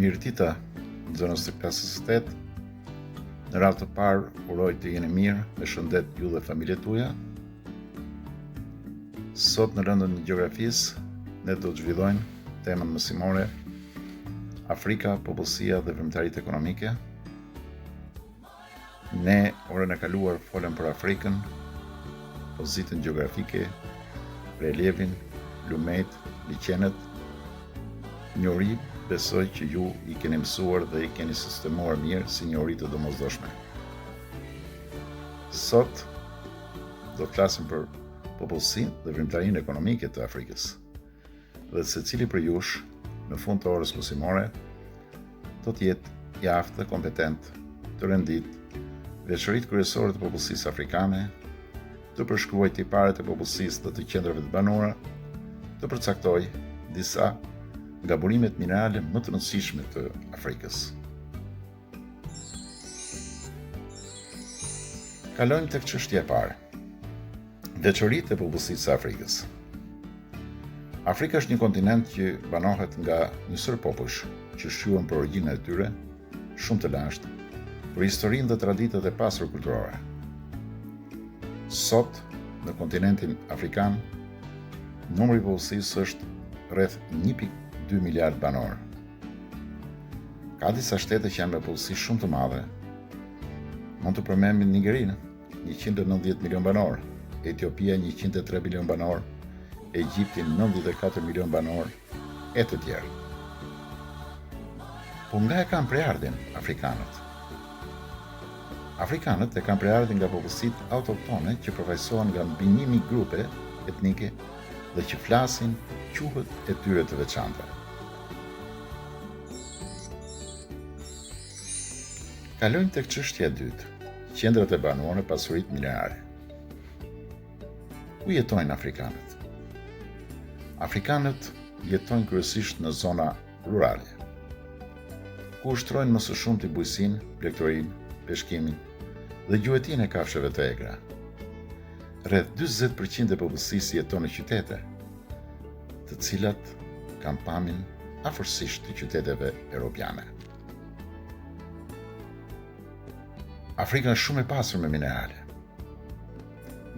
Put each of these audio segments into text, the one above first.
Mirëtita në zonës të klasës 8. Në radhë të parë, uroj të jeni mirë, me shëndet ju dhe familjet tuaja. Sot në rëndën e gjeografisë, ne do të zhvillojmë temën mësimore Afrika, popullsia dhe vëmëtaritë ekonomike. Ne orën e kaluar folëm për Afrikën, pozitën gjeografike, relievin, lumejt, liqenet. Njohuri besoj që ju i keni mësuar dhe i keni sistemuar mirë si njohuri të domosdoshme. Sot do të flasim për popullsinë dhe vëmëtarinë ekonomike të Afrikës. Dhe secili për jush në fund të orës mësimore do të jetë i aftë dhe kompetent të rendit veçoritë kryesore të popullsisë afrikane, të përshkruaj tiparet e popullsisë dhe të qendrave të banuara, të përcaktoj disa nga burimet minerale më të rëndësishme të Afrikës. Kalojmë tek çështja e parë. Veçoritë e popullsisë së Afrikës. Afrika është një kontinent që banohet nga një sër popujsh që shquhen për origjinën e tyre, shumë të lashtë, për historinë dhe traditat e pasur kulturore. Sot, në kontinentin afrikan, numri i popullsisë është rreth 1.2 miliard banor. Ka disa shtete që janë me popullsi shumë të madhe. Mund të përmendim Nigerinë, 190 milion banor, Etiopia 103 milion banor, Egjiptin 94 milion banor, e të tjerë. Po nga e kanë prejardhjen afrikanët? Afrikanët e kanë prejardhjen nga popullsitë autoktone që përfaqësohen nga mbi 1000 grupe etnike dhe që flasin gjuhët e tyre të veçanta. Kalojmë tek çështja e dytë, qendrat e banuara, pasuritë minerare. Ku jetojnë afrikanët? Afrikanët jetojnë kryesisht në zona rurale, ku ushtrojnë më së shumti bujqësinë, plegtorinë, peshkimin dhe gjuetin e kafshëve të egra. Rreth 40% e popullsisë jeton në qytete, të cilat kanë pamjen afërsisht të qyteteve europiane. Afrika është shumë e pasur me minerale.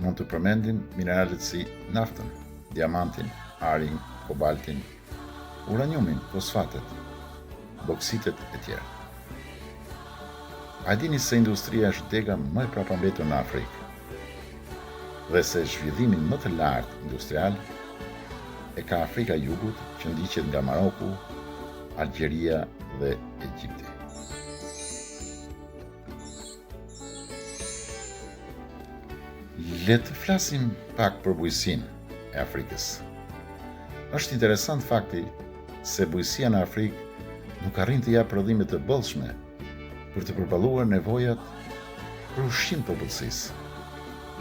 Mund të përmendim mineralet si naftën, diamantin, arin, kobaltin, uraniumin, fosfatet, boksitet e tjerë. A dini se industria është dega më e prapambetur në Afrikë dhe se zhvillimin më të lartë industrial e ka Afrika e Jugut, që ndiqet nga Maroku, Algjeria dhe Egjipti. Le të flasim pak për bujqësinë e Afrikës. Është interesant fakti se bujqësia në Afrikë nuk arrin të japë prodhime të bollshme për të përballuar nevojat për ushqim të popullsisë.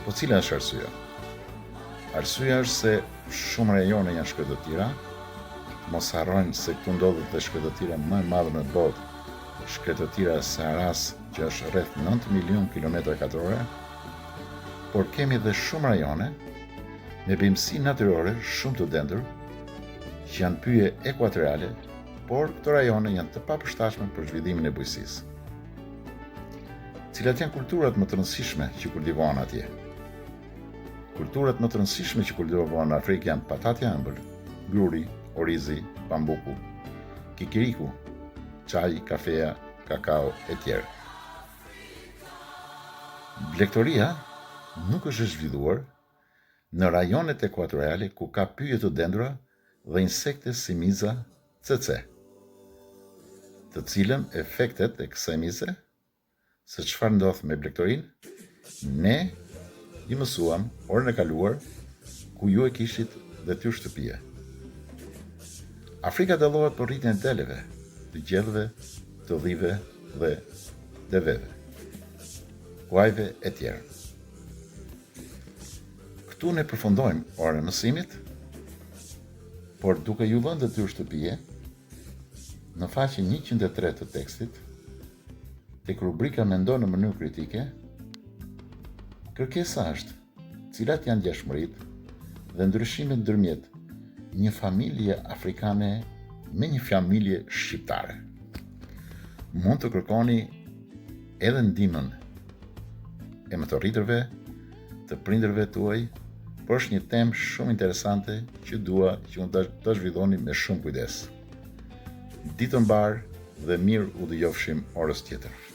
Po cila është arsyeja? Arsyeja është se shumë rajone janë shkretëtira. Mos harrojmë se këtu ndodhet dhe shkretëtira më e madhe në botë, shkretëtira e Saharas, që është rreth 9 milion kilometra katrore, por kemi edhe shumë rajone me bimësi natyrore shumë të dendur, që janë pyje ekuatoriale, por këto rajone janë të papërshtatshme për zhvillimin e bujqësisë. Cilat janë kulturat më të rëndësishme që kultivohen atje? Kulturat më të rëndësishme që kultivohen në Afrikë janë patatja e ëmbël, gruri, orizi, bambuku, kikiriku, çaji, kafeja, kakao e tjerë. Blegtoria nuk është e zhvilluar në rajonet ekuatoriale ku ka pyje të dendura dhe insekte si miza cece, të cilën efektet e kësaj mize, se çfarë ndodh me blegtorinë, ne i mësuam orën e kaluar ku ju e kishit dhe ty shtëpia. Afrika dallohet për rritjen e deleve, të gjellëve, të dhive dhe deveve, kuajve e tjerë. Këtu ne përfundojmë orën e mësimit, por duke ju lënë detyrë shtëpie, në faqen 103 të tekstit, tek rubrika Mendo në mënyrë kritike, kërkesa është cilat janë ngjashmëritë dhe ndryshimet ndërmjet një familje afrikane me një familje shqiptare. mund të kërkoni edhe ndihmën e mëtorritërve, të prindërve tuaj, por është një temë shumë interesante që dua që unë ta zhvilloni me shumë kujdes. Ditë mbar dhe mirë u dëgjofshim orës tjetër.